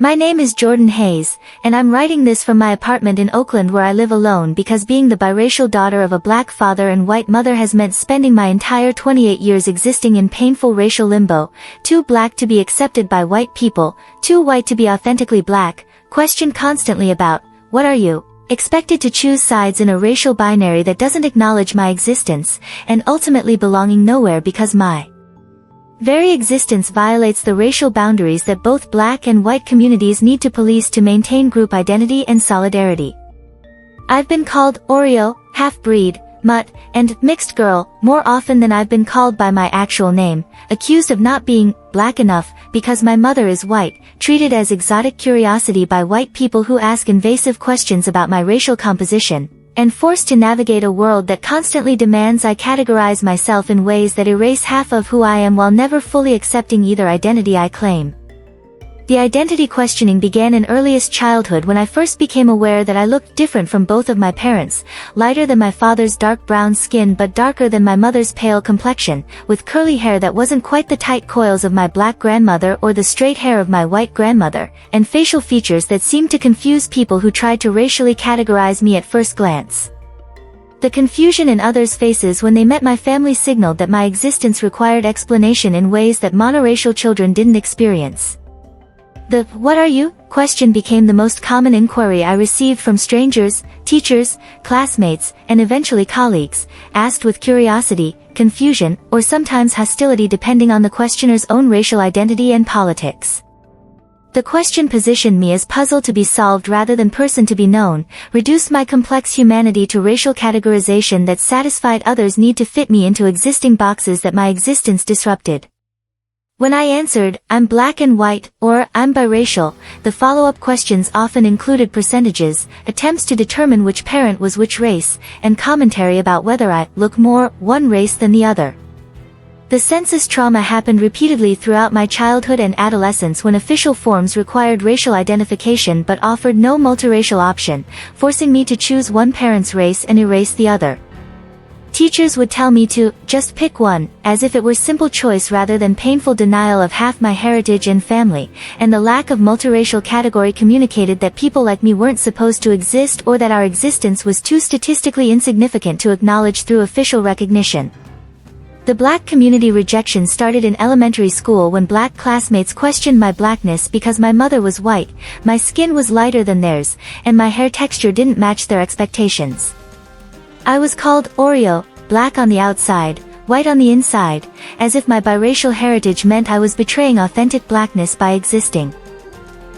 My name is Jordan Hayes, and I'm writing this from my apartment in Oakland where I live alone because being the biracial daughter of a black father and white mother has meant spending my entire 28 years existing in painful racial limbo, too black to be accepted by white people, too white to be authentically black, questioned constantly about, what are you? Expected to choose sides in a racial binary that doesn't acknowledge my existence, and ultimately belonging nowhere because my very existence violates the racial boundaries that both black and white communities need to police to maintain group identity and solidarity. I've been called Oreo, half-breed, mutt, and mixed girl more often than I've been called by my actual name, accused of not being black enough because my mother is white, treated as exotic curiosity by white people who ask invasive questions about my racial composition, and forced to navigate a world that constantly demands I categorize myself in ways that erase half of who I am while never fully accepting either identity I claim. The identity questioning began in earliest childhood when I first became aware that I looked different from both of my parents, lighter than my father's dark brown skin but darker than my mother's pale complexion, with curly hair that wasn't quite the tight coils of my black grandmother or the straight hair of my white grandmother, and facial features that seemed to confuse people who tried to racially categorize me at first glance. The confusion in others' faces when they met my family signaled that my existence required explanation in ways that monoracial children didn't experience. The "what are you?" question became the most common inquiry I received from strangers, teachers, classmates, and eventually colleagues, asked with curiosity, confusion, or sometimes hostility depending on the questioner's own racial identity and politics. The question positioned me as puzzle to be solved rather than person to be known, reduced my complex humanity to racial categorization that satisfied others' need to fit me into existing boxes that my existence disrupted. When I answered, I'm black and white, or I'm biracial, the follow-up questions often included percentages, attempts to determine which parent was which race, and commentary about whether I look more one race than the other. The census trauma happened repeatedly throughout my childhood and adolescence when official forms required racial identification but offered no multiracial option, forcing me to choose one parent's race and erase the other. Teachers would tell me to just pick one, as if it were simple choice rather than painful denial of half my heritage and family, and the lack of multiracial category communicated that people like me weren't supposed to exist or that our existence was too statistically insignificant to acknowledge through official recognition. The black community rejection started in elementary school when black classmates questioned my blackness because my mother was white, my skin was lighter than theirs, and my hair texture didn't match their expectations. I was called Oreo, black on the outside, white on the inside, as if my biracial heritage meant I was betraying authentic blackness by existing.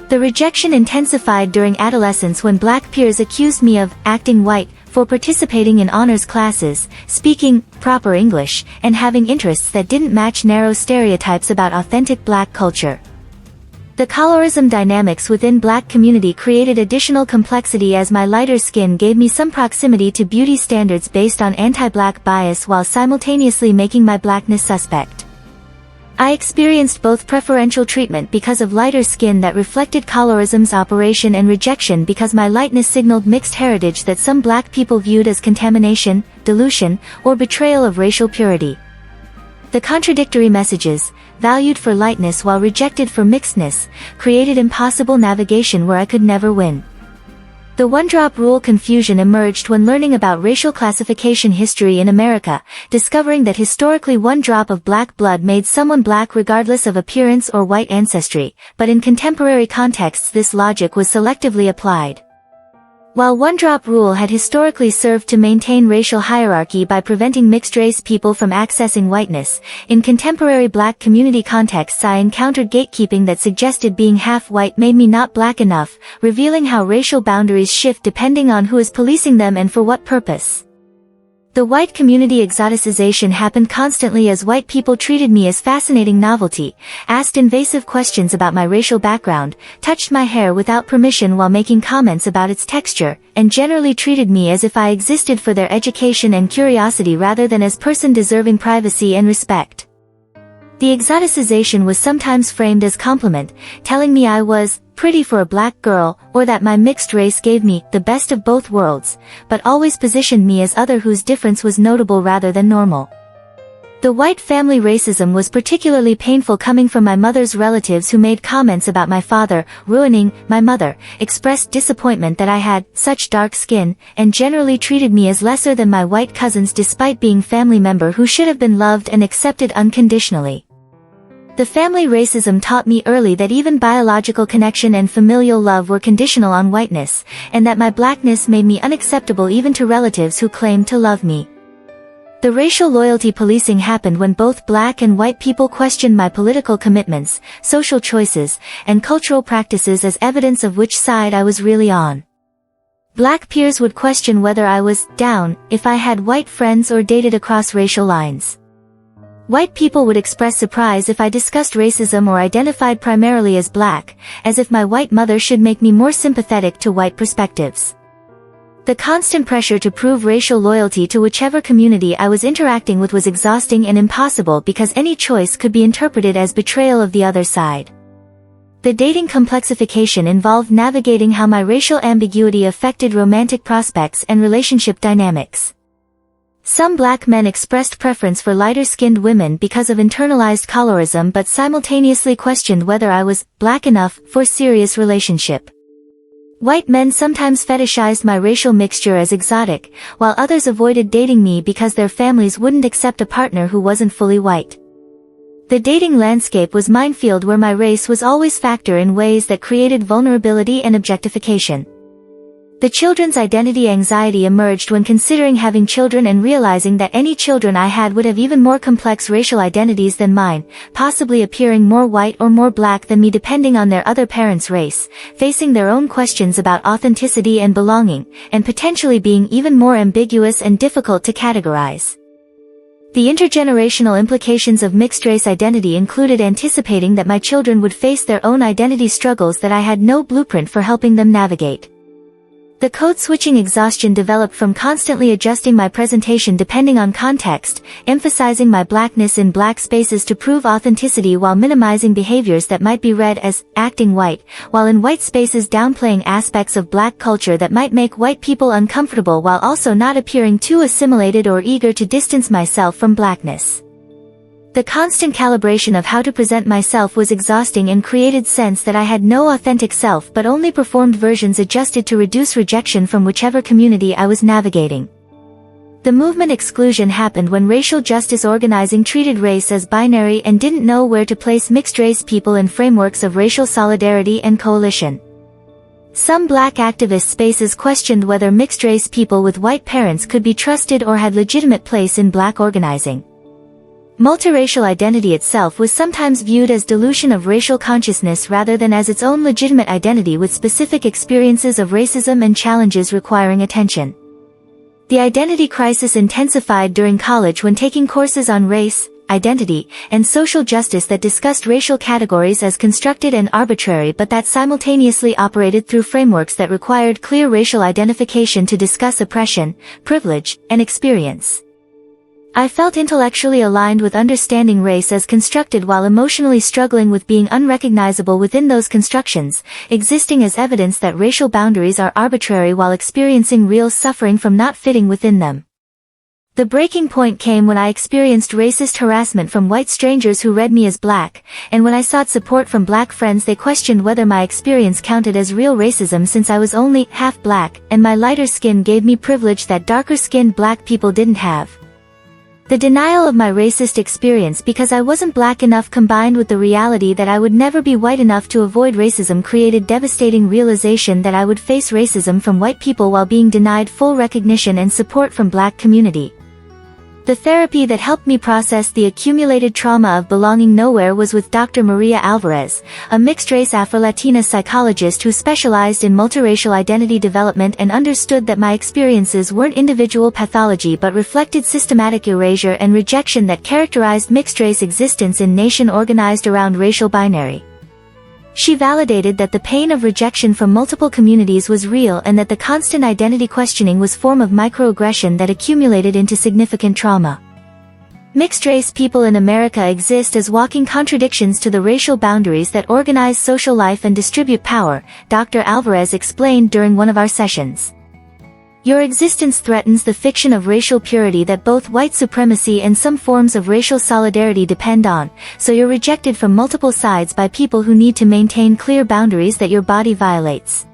The rejection intensified during adolescence when black peers accused me of acting white for participating in honors classes, speaking proper English, and having interests that didn't match narrow stereotypes about authentic black culture. The colorism dynamics within black community created additional complexity as my lighter skin gave me some proximity to beauty standards based on anti-black bias while simultaneously making my blackness suspect. I experienced both preferential treatment because of lighter skin that reflected colorism's operation and rejection because my lightness signaled mixed heritage that some black people viewed as contamination, dilution, or betrayal of racial purity. The contradictory messages, valued for lightness while rejected for mixedness, created impossible navigation where I could never win. The one-drop rule confusion emerged when learning about racial classification history in America, discovering that historically one drop of black blood made someone black regardless of appearance or white ancestry, but in contemporary contexts this logic was selectively applied. While one-drop rule had historically served to maintain racial hierarchy by preventing mixed-race people from accessing whiteness, in contemporary black community contexts I encountered gatekeeping that suggested being half-white made me not black enough, revealing how racial boundaries shift depending on who is policing them and for what purpose. The white community exoticization happened constantly as white people treated me as fascinating novelty, asked invasive questions about my racial background, touched my hair without permission while making comments about its texture, and generally treated me as if I existed for their education and curiosity rather than as person deserving privacy and respect. The exoticization was sometimes framed as compliment, telling me I was pretty for a black girl, or that my mixed race gave me the best of both worlds, but always positioned me as other whose difference was notable rather than normal. The white family racism was particularly painful coming from my mother's relatives who made comments about my father, ruining my mother, expressed disappointment that I had such dark skin, and generally treated me as lesser than my white cousins despite being family member who should have been loved and accepted unconditionally. The family racism taught me early that even biological connection and familial love were conditional on whiteness, and that my blackness made me unacceptable even to relatives who claimed to love me. The racial loyalty policing happened when both black and white people questioned my political commitments, social choices, and cultural practices as evidence of which side I was really on. Black peers would question whether I was down if I had white friends or dated across racial lines. White people would express surprise if I discussed racism or identified primarily as black, as if my white mother should make me more sympathetic to white perspectives. The constant pressure to prove racial loyalty to whichever community I was interacting with was exhausting and impossible because any choice could be interpreted as betrayal of the other side. The dating complexification involved navigating how my racial ambiguity affected romantic prospects and relationship dynamics. Some black men expressed preference for lighter-skinned women because of internalized colorism but simultaneously questioned whether I was black enough for serious relationship. White men sometimes fetishized my racial mixture as exotic, while others avoided dating me because their families wouldn't accept a partner who wasn't fully white. The dating landscape was minefield where my race was always factor in ways that created vulnerability and objectification. The children's identity anxiety emerged when considering having children and realizing that any children I had would have even more complex racial identities than mine, possibly appearing more white or more black than me depending on their other parents' race, facing their own questions about authenticity and belonging, and potentially being even more ambiguous and difficult to categorize. The intergenerational implications of mixed-race identity included anticipating that my children would face their own identity struggles that I had no blueprint for helping them navigate. The code-switching exhaustion developed from constantly adjusting my presentation depending on context, emphasizing my blackness in black spaces to prove authenticity while minimizing behaviors that might be read as acting white, while in white spaces downplaying aspects of black culture that might make white people uncomfortable while also not appearing too assimilated or eager to distance myself from blackness. The constant calibration of how to present myself was exhausting and created sense that I had no authentic self but only performed versions adjusted to reduce rejection from whichever community I was navigating. The movement exclusion happened when racial justice organizing treated race as binary and didn't know where to place mixed-race people in frameworks of racial solidarity and coalition. Some black activist spaces questioned whether mixed-race people with white parents could be trusted or had legitimate place in black organizing. Multiracial identity itself was sometimes viewed as dilution of racial consciousness rather than as its own legitimate identity with specific experiences of racism and challenges requiring attention. The identity crisis intensified during college when taking courses on race, identity, and social justice that discussed racial categories as constructed and arbitrary but that simultaneously operated through frameworks that required clear racial identification to discuss oppression, privilege, and experience. I felt intellectually aligned with understanding race as constructed while emotionally struggling with being unrecognizable within those constructions, existing as evidence that racial boundaries are arbitrary while experiencing real suffering from not fitting within them. The breaking point came when I experienced racist harassment from white strangers who read me as black, and when I sought support from black friends they questioned whether my experience counted as real racism since I was only half black, and my lighter skin gave me privilege that darker-skinned black people didn't have. The denial of my racist experience because I wasn't black enough combined with the reality that I would never be white enough to avoid racism created devastating realization that I would face racism from white people while being denied full recognition and support from black community. The therapy that helped me process the accumulated trauma of belonging nowhere was with Dr. Maria Alvarez, a mixed-race Afro-Latina psychologist who specialized in multiracial identity development and understood that my experiences weren't individual pathology but reflected systematic erasure and rejection that characterized mixed-race existence in nation organized around racial binary. She validated that the pain of rejection from multiple communities was real and that the constant identity questioning was a form of microaggression that accumulated into significant trauma. Mixed-race people in America exist as walking contradictions to the racial boundaries that organize social life and distribute power, Dr. Alvarez explained during one of our sessions. Your existence threatens the fiction of racial purity that both white supremacy and some forms of racial solidarity depend on, so you're rejected from multiple sides by people who need to maintain clear boundaries that your body violates.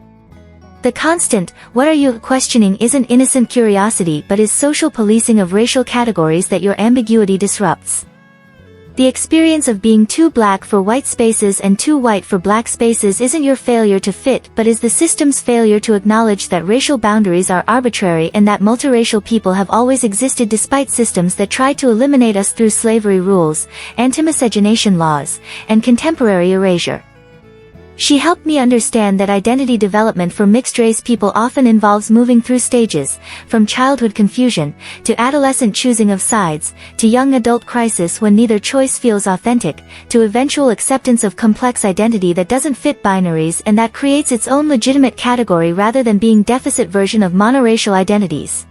The constant, "what are you?" questioning isn't innocent curiosity but is social policing of racial categories that your ambiguity disrupts. The experience of being too black for white spaces and too white for black spaces isn't your failure to fit but is the system's failure to acknowledge that racial boundaries are arbitrary and that multiracial people have always existed despite systems that tried to eliminate us through slavery rules, anti-miscegenation laws, and contemporary erasure. She helped me understand that identity development for mixed-race people often involves moving through stages, from childhood confusion, to adolescent choosing of sides, to young adult crisis when neither choice feels authentic, to eventual acceptance of complex identity that doesn't fit binaries and that creates its own legitimate category rather than being deficit version of monoracial identities.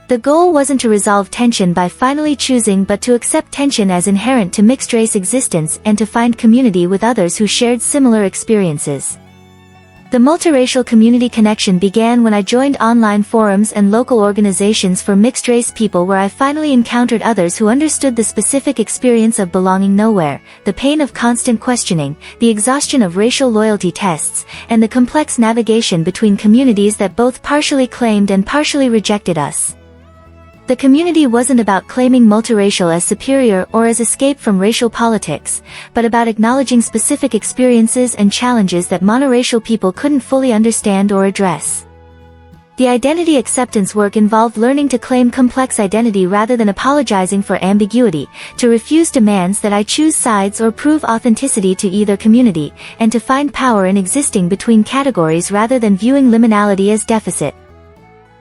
The goal wasn't to resolve tension by finally choosing but to accept tension as inherent to mixed-race existence and to find community with others who shared similar experiences. The multiracial community connection began when I joined online forums and local organizations for mixed-race people where I finally encountered others who understood the specific experience of belonging nowhere, the pain of constant questioning, the exhaustion of racial loyalty tests, and the complex navigation between communities that both partially claimed and partially rejected us. The community wasn't about claiming multiracial as superior or as escape from racial politics, but about acknowledging specific experiences and challenges that monoracial people couldn't fully understand or address. The identity acceptance work involved learning to claim complex identity rather than apologizing for ambiguity, to refuse demands that I choose sides or prove authenticity to either community, and to find power in existing between categories rather than viewing liminality as deficit.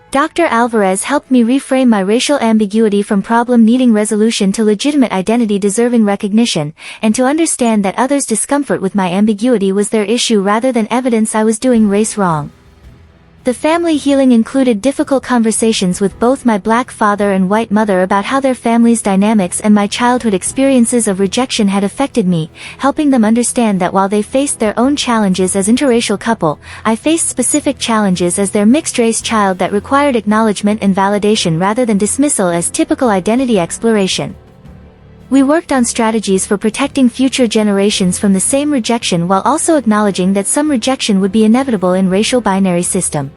Dr. Alvarez helped me reframe my racial ambiguity from problem needing resolution to legitimate identity deserving recognition, and to understand that others' discomfort with my ambiguity was their issue rather than evidence I was doing race wrong. The family healing included difficult conversations with both my black father and white mother about how their family's dynamics and my childhood experiences of rejection had affected me, helping them understand that while they faced their own challenges as interracial couple, I faced specific challenges as their mixed-race child that required acknowledgement and validation rather than dismissal as typical identity exploration. We worked on strategies for protecting future generations from the same rejection while also acknowledging that some rejection would be inevitable in racial binary system.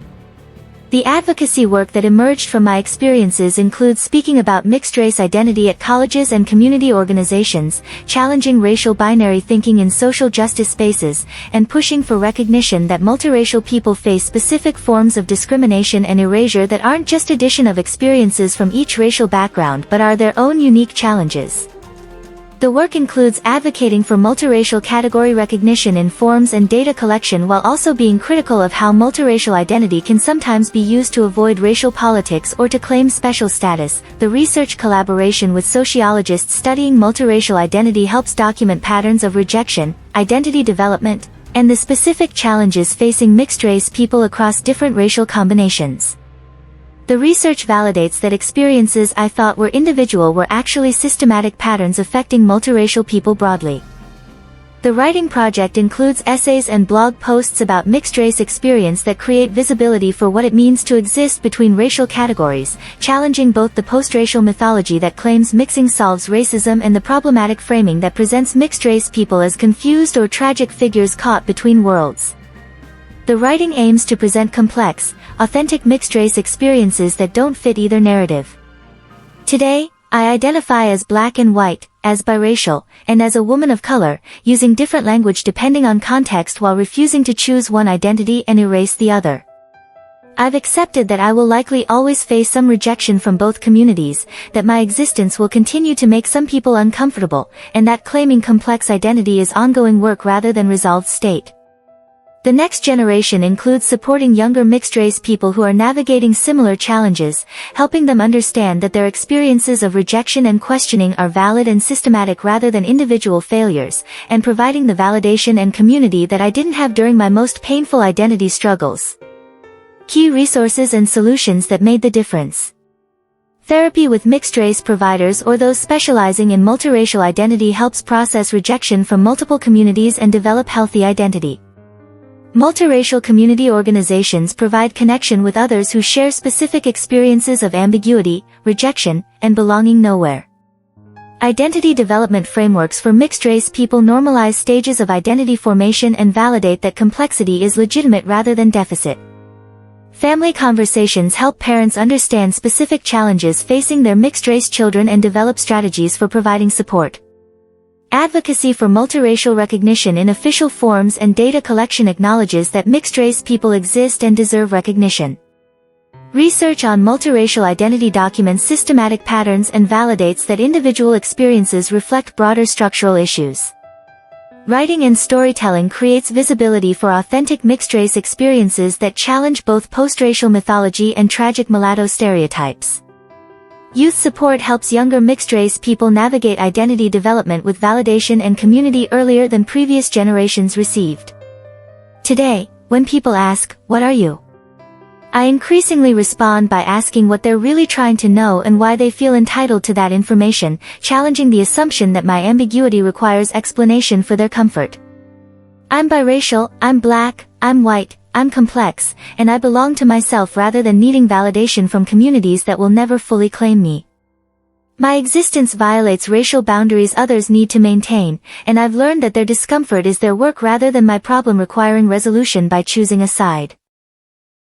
The advocacy work that emerged from my experiences includes speaking about mixed-race identity at colleges and community organizations, challenging racial binary thinking in social justice spaces, and pushing for recognition that multiracial people face specific forms of discrimination and erasure that aren't just addition of experiences from each racial background but are their own unique challenges. The work includes advocating for multiracial category recognition in forms and data collection while also being critical of how multiracial identity can sometimes be used to avoid racial politics or to claim special status. The research collaboration with sociologists studying multiracial identity helps document patterns of rejection, identity development, and the specific challenges facing mixed-race people across different racial combinations. The research validates that experiences I thought were individual were actually systematic patterns affecting multiracial people broadly. The writing project includes essays and blog posts about mixed-race experience that create visibility for what it means to exist between racial categories, challenging both the post-racial mythology that claims mixing solves racism and the problematic framing that presents mixed-race people as confused or tragic figures caught between worlds. The writing aims to present complex, authentic mixed-race experiences that don't fit either narrative. Today, I identify as black and white, as biracial, and as a woman of color, using different language depending on context while refusing to choose one identity and erase the other. I've accepted that I will likely always face some rejection from both communities, that my existence will continue to make some people uncomfortable, and that claiming complex identity is ongoing work rather than resolved state. The next generation includes supporting younger mixed-race people who are navigating similar challenges, helping them understand that their experiences of rejection and questioning are valid and systematic rather than individual failures, and providing the validation and community that I didn't have during my most painful identity struggles. Key resources and solutions that made the difference. Therapy with mixed-race providers or those specializing in multiracial identity helps process rejection from multiple communities and develop healthy identity. Multiracial community organizations provide connection with others who share specific experiences of ambiguity, rejection, and belonging nowhere. Identity development frameworks for mixed-race people normalize stages of identity formation and validate that complexity is legitimate rather than deficit. Family conversations help parents understand specific challenges facing their mixed-race children and develop strategies for providing support. Advocacy for multiracial recognition in official forms and data collection acknowledges that mixed-race people exist and deserve recognition. Research on multiracial identity documents systematic patterns and validates that individual experiences reflect broader structural issues. Writing and storytelling creates visibility for authentic mixed-race experiences that challenge both post-racial mythology and tragic mulatto stereotypes. Youth support helps younger mixed-race people navigate identity development with validation and community earlier than previous generations received. Today, when people ask, "What are you?" I increasingly respond by asking what they're really trying to know and why they feel entitled to that information, challenging the assumption that my ambiguity requires explanation for their comfort. I'm biracial, I'm black, I'm white, I'm complex, and I belong to myself rather than needing validation from communities that will never fully claim me. My existence violates racial boundaries others need to maintain, and I've learned that their discomfort is their work rather than my problem requiring resolution by choosing a side.